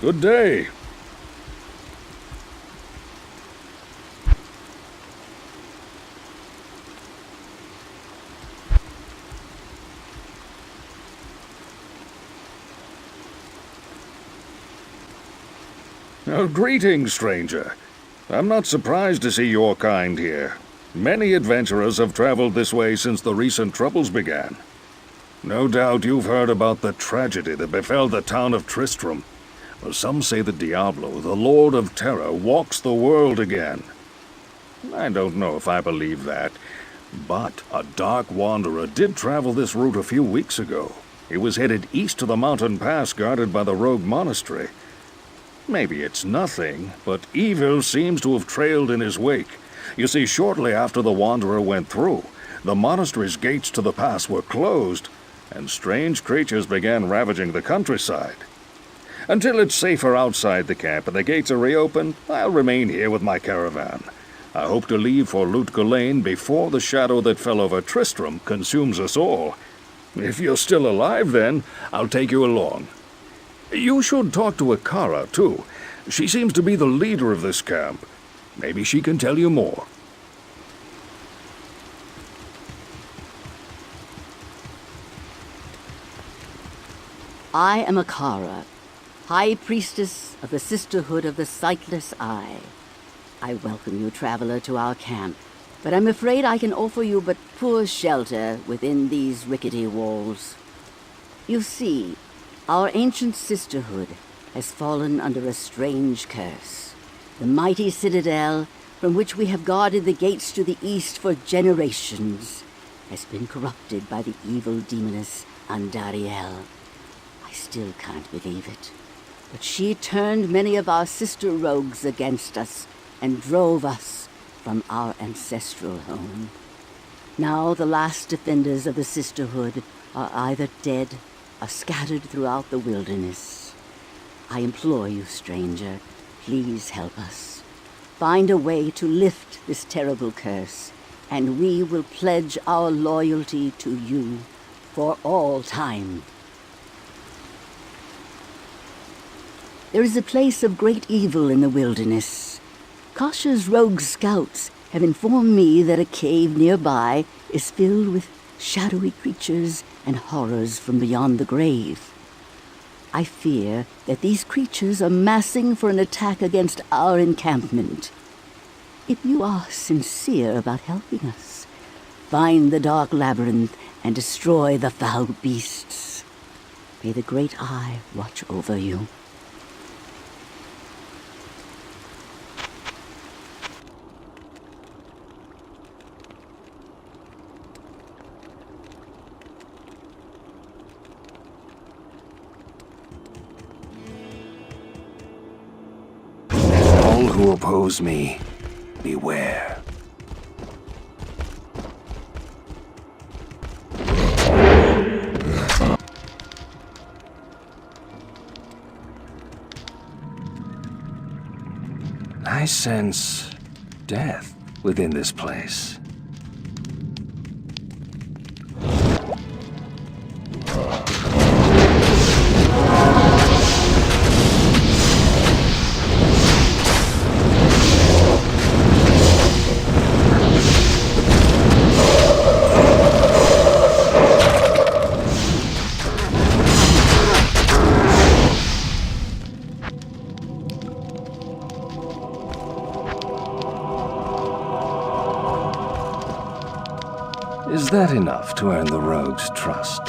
Good day. Greetings, stranger. I'm not surprised to see your kind here. Many adventurers have traveled this way since the recent troubles began. No doubt you've heard about the tragedy that befell the town of Tristram. Well, some say that Diablo, the Lord of Terror, walks the world again. I don't know if I believe that, but a dark wanderer did travel this route a few weeks ago. He was headed east to the mountain pass guarded by the rogue monastery. Maybe it's nothing, but evil seems to have trailed in his wake. You see, shortly after the wanderer went through, the monastery's gates to the pass were closed, and strange creatures began ravaging the countryside. Until it's safer outside the camp and the gates are reopened, I'll remain here with my caravan. I hope to leave for Lutgulain before the shadow that fell over Tristram consumes us all. If you're still alive then, I'll take you along. You should talk to Akara, too. She seems to be the leader of this camp. Maybe she can tell you more. I am Akara, High Priestess of the Sisterhood of the Sightless Eye. I welcome you, traveler, to our camp, but I'm afraid I can offer you but poor shelter within these rickety walls. You see, our ancient sisterhood has fallen under a strange curse. The mighty citadel, from which we have guarded the gates to the east for generations, has been corrupted by the evil demoness Andariel. I still can't believe it, but she turned many of our sister rogues against us and drove us from our ancestral home. Now the last defenders of the sisterhood are either dead are scattered throughout the wilderness. I implore you, stranger, please help us. Find a way to lift this terrible curse, and we will pledge our loyalty to you for all time. There is a place of great evil in the wilderness. Kasha's rogue scouts have informed me that a cave nearby is filled with shadowy creatures and horrors from beyond the grave. I fear that these creatures are massing for an attack against our encampment. If you are sincere about helping us, find the dark labyrinth and destroy the foul beasts. May the Great Eye watch over you. All who oppose me, beware. I sense death within this place. Is that enough to earn the rogue's trust?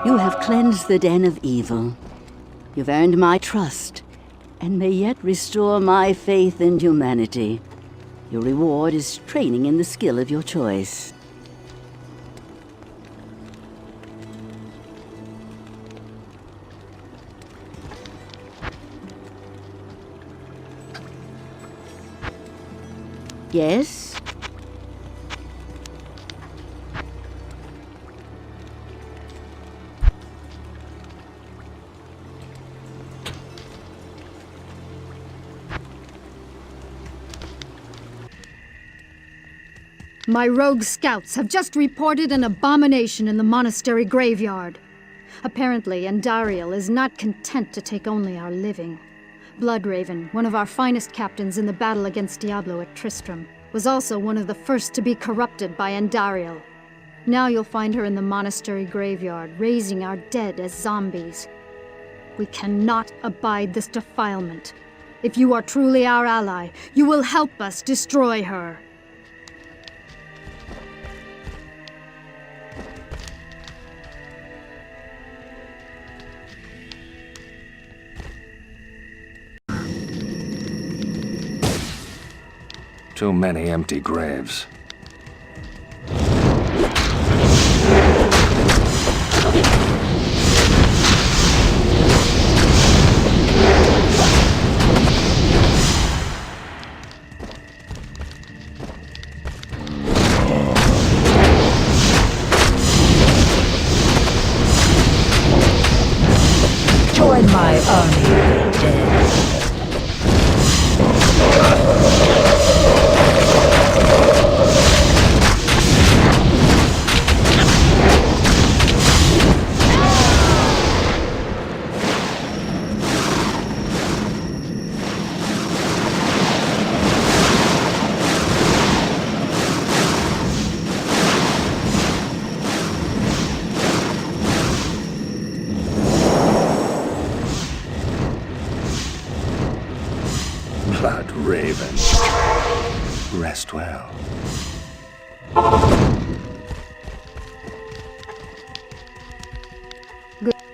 You have cleansed the den of evil. You've earned my trust, and may yet restore my faith in humanity. Your reward is training in the skill of your choice. Yes? My rogue scouts have just reported an abomination in the monastery graveyard. Apparently, Andariel is not content to take only our living. Bloodraven, one of our finest captains in the battle against Diablo at Tristram, was also one of the first to be corrupted by Andariel. Now you'll find her in the monastery graveyard, raising our dead as zombies. We cannot abide this defilement. If you are truly our ally, you will help us destroy her. Too many empty graves. Join my army of the dead. Bloodraven. Rest well.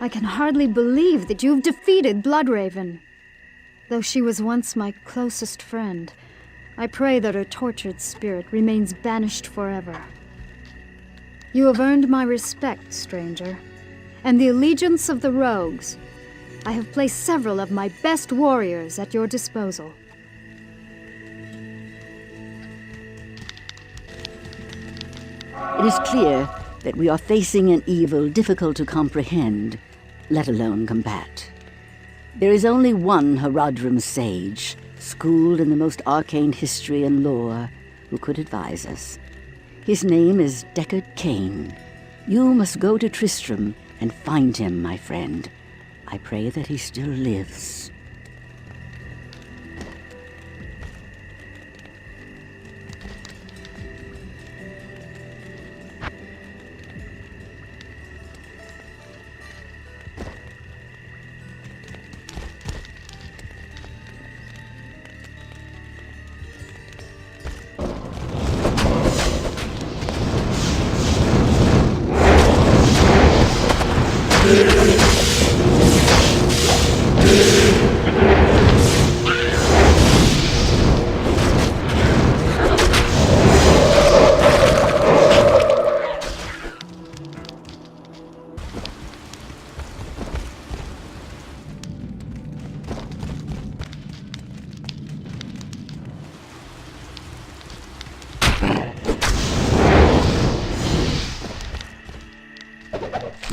I can hardly believe that you've defeated Bloodraven. Though she was once my closest friend, I pray that her tortured spirit remains banished forever. You have earned my respect, stranger, and the allegiance of the rogues. I have placed several of my best warriors at your disposal. It is clear that we are facing an evil difficult to comprehend, let alone combat. There is only one Haradrim sage, schooled in the most arcane history and lore, who could advise us. His name is Deckard Cain. You must go to Tristram and find him, my friend. I pray that he still lives.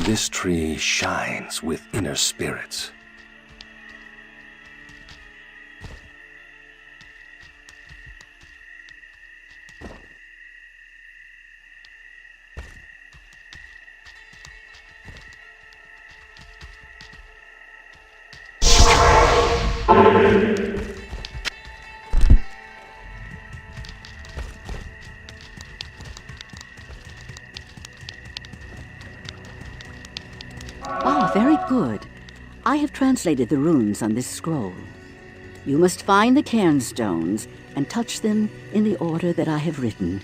This tree shines with inner spirits. Very good. I have translated the runes on this scroll. You must find the cairnstones and touch them in the order that I have written.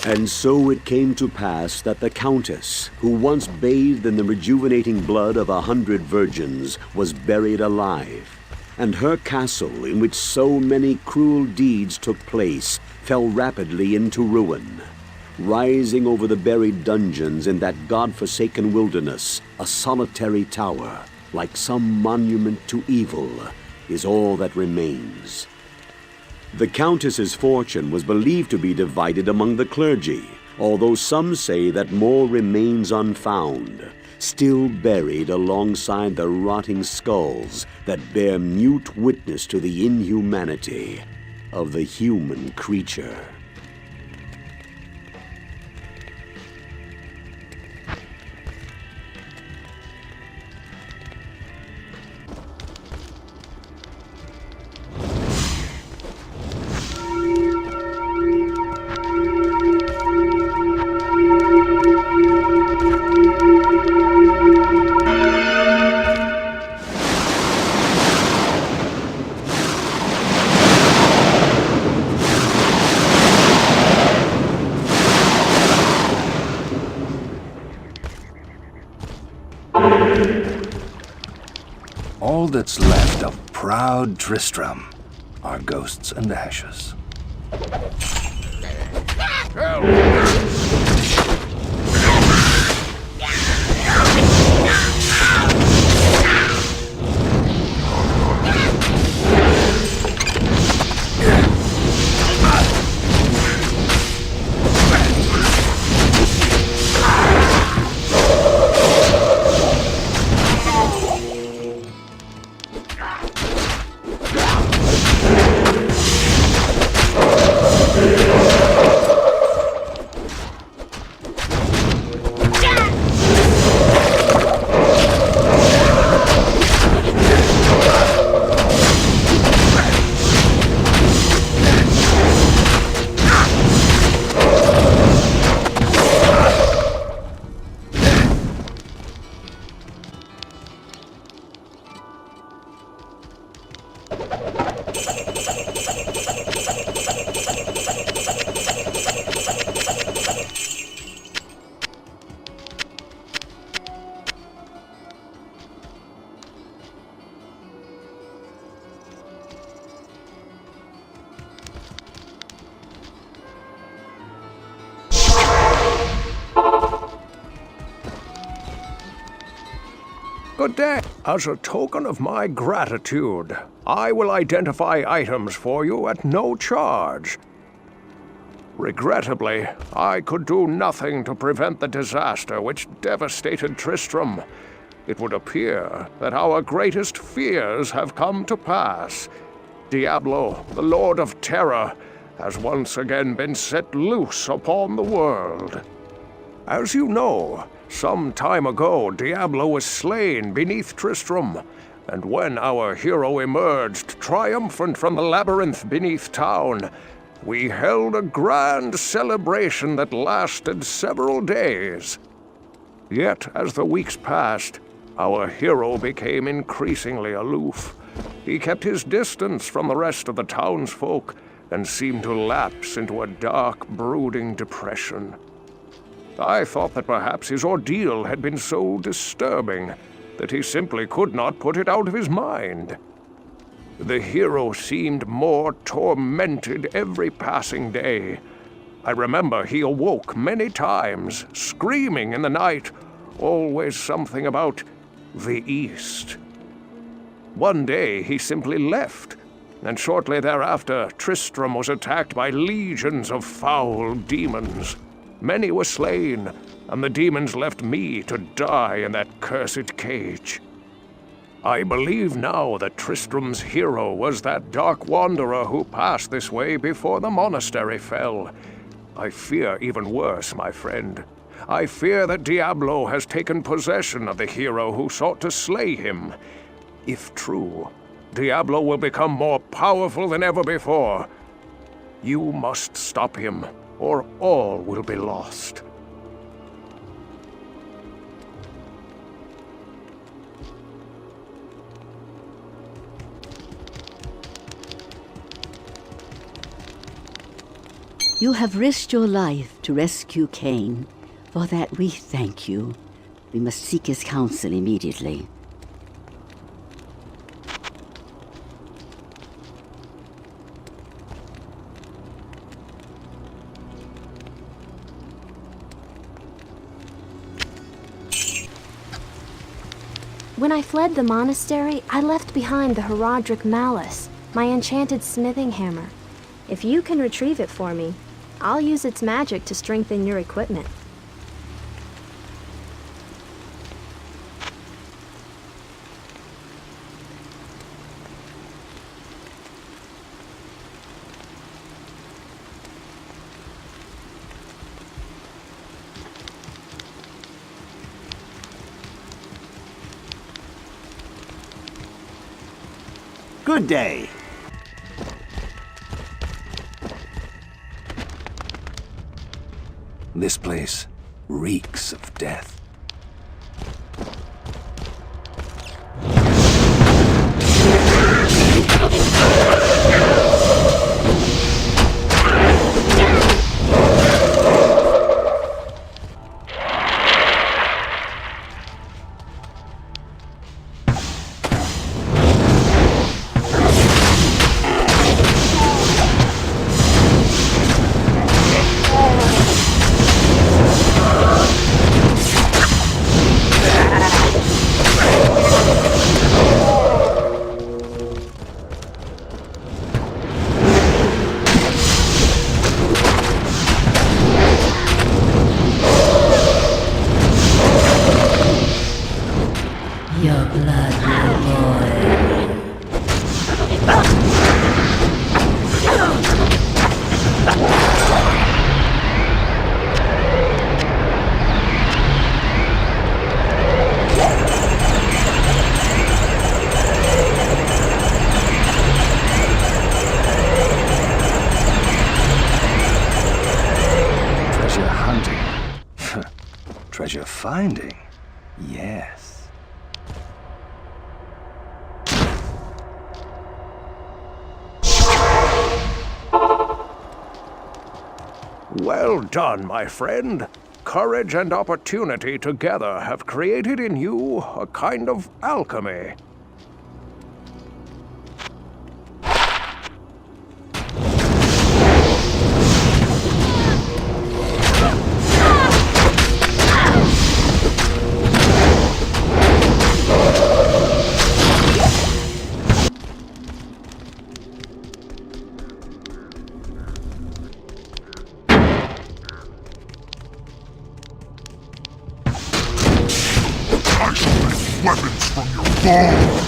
And so it came to pass that the Countess, who once bathed in the rejuvenating blood of 100 virgins, was buried alive, and her castle, in which so many cruel deeds took place, fell rapidly into ruin. Rising over the buried dungeons in that god-forsaken wilderness, a solitary tower, like some monument to evil, is all that remains. The Countess's fortune was believed to be divided among the clergy, although some say that more remains unfound, still buried alongside the rotting skulls that bear mute witness to the inhumanity of the human creature. All that's left of proud Tristram are ghosts and ashes. Good day. As a token of my gratitude, I will identify items for you at no charge. Regrettably, I could do nothing to prevent the disaster which devastated Tristram. It would appear that our greatest fears have come to pass. Diablo, the Lord of Terror, has once again been set loose upon the world. As you know, some time ago, Diablo was slain beneath Tristram, and when our hero emerged triumphant from the labyrinth beneath town, we held a grand celebration that lasted several days. Yet, as the weeks passed, our hero became increasingly aloof. He kept his distance from the rest of the townsfolk and seemed to lapse into a dark, brooding depression. I thought that perhaps his ordeal had been so disturbing that he simply could not put it out of his mind. The hero seemed more tormented every passing day. I remember he awoke many times, screaming in the night, always something about the East. One day he simply left, and shortly thereafter Tristram was attacked by legions of foul demons. Many were slain, and the demons left me to die in that cursed cage. I believe now that Tristram's hero was that dark wanderer who passed this way before the monastery fell. I fear even worse, my friend. I fear that Diablo has taken possession of the hero who sought to slay him. If true, Diablo will become more powerful than ever before. You must stop him, or all will be lost. You have risked your life to rescue Cain. For that we thank you. We must seek his counsel immediately. When I fled the monastery, I left behind the Herodric Mallet, my enchanted smithing hammer. If you can retrieve it for me, I'll use its magic to strengthen your equipment. Good day. This place reeks of death. Your blood will boil. Treasure hunting. Treasure finding. Yes. Well done, my friend. Courage and opportunity together have created in you a kind of alchemy. Weapons from your bones!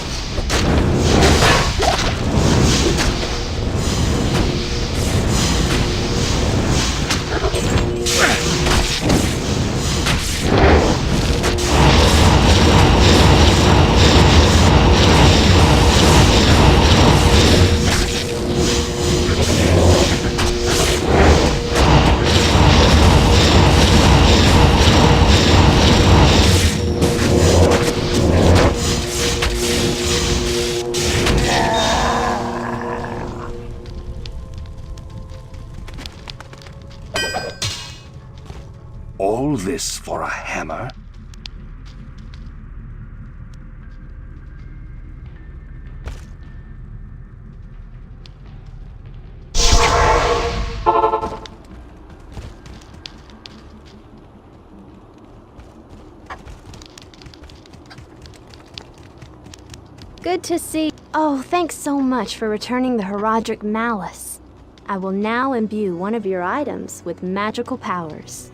All this for a hammer? Good to see. Oh, thanks so much for returning the Herodric Malice. I will now imbue one of your items with magical powers.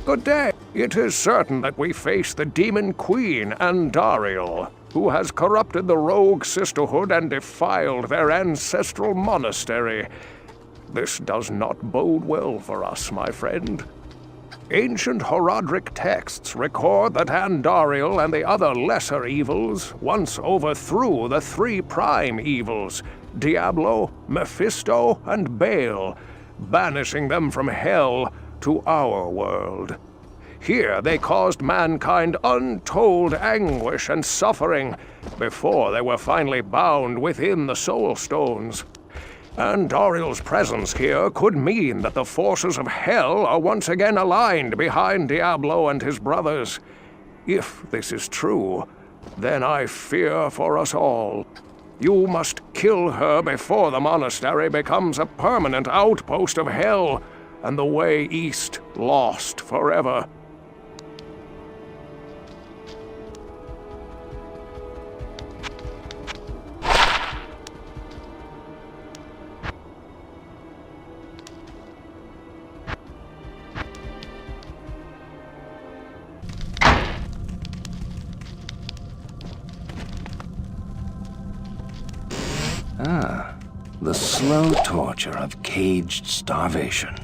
Good day. It is certain that we face the Demon Queen, Andariel, who has corrupted the rogue sisterhood and defiled their ancestral monastery. This does not bode well for us, my friend. Ancient Herodric texts record that Andariel and the other lesser evils once overthrew the three prime evils, Diablo, Mephisto, and Baal, banishing them from hell to our world. Here they caused mankind untold anguish and suffering before they were finally bound within the Soul Stones. Andariel's presence here could mean that the forces of hell are once again aligned behind Diablo and his brothers. If this is true, then I fear for us all. You must kill her before the monastery becomes a permanent outpost of hell. and the way east lost forever. Ah, the slow torture of caged starvation.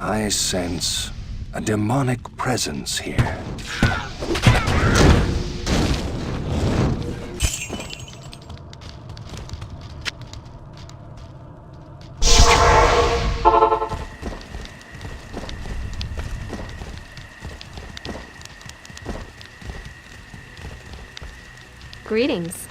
I sense a demonic presence here. Greetings.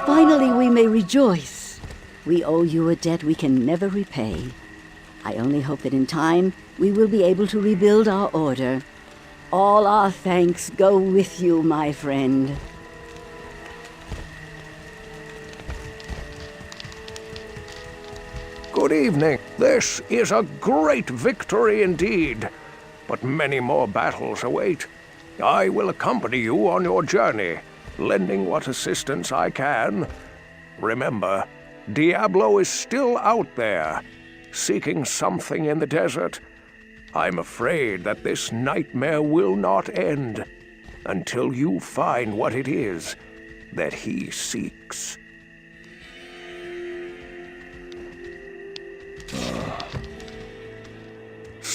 Finally, we may rejoice. We owe you a debt we can never repay. I only hope that in time we will be able to rebuild our order. All our thanks go with you, my friend. Good evening. This is a great victory indeed, but many more battles await. I will accompany you on your journey, lending what assistance I can. Remember, Diablo is still out there, seeking something in the desert. I'm afraid that this nightmare will not end until you find what it is that he seeks.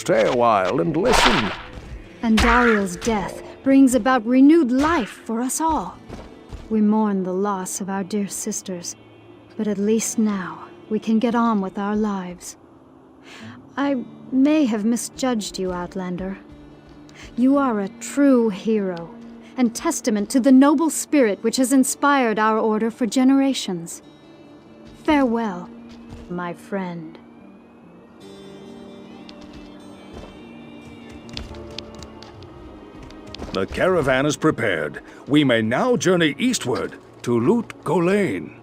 stay a while and listen. And Dariel's death brings about renewed life for us all. We mourn the loss of our dear sisters, but at least now we can get on with our lives. I may have misjudged you, Outlander. You are a true hero, and testament to the noble spirit which has inspired our order for generations. Farewell, my friend. The caravan is prepared. We may now journey eastward to Loot Golain.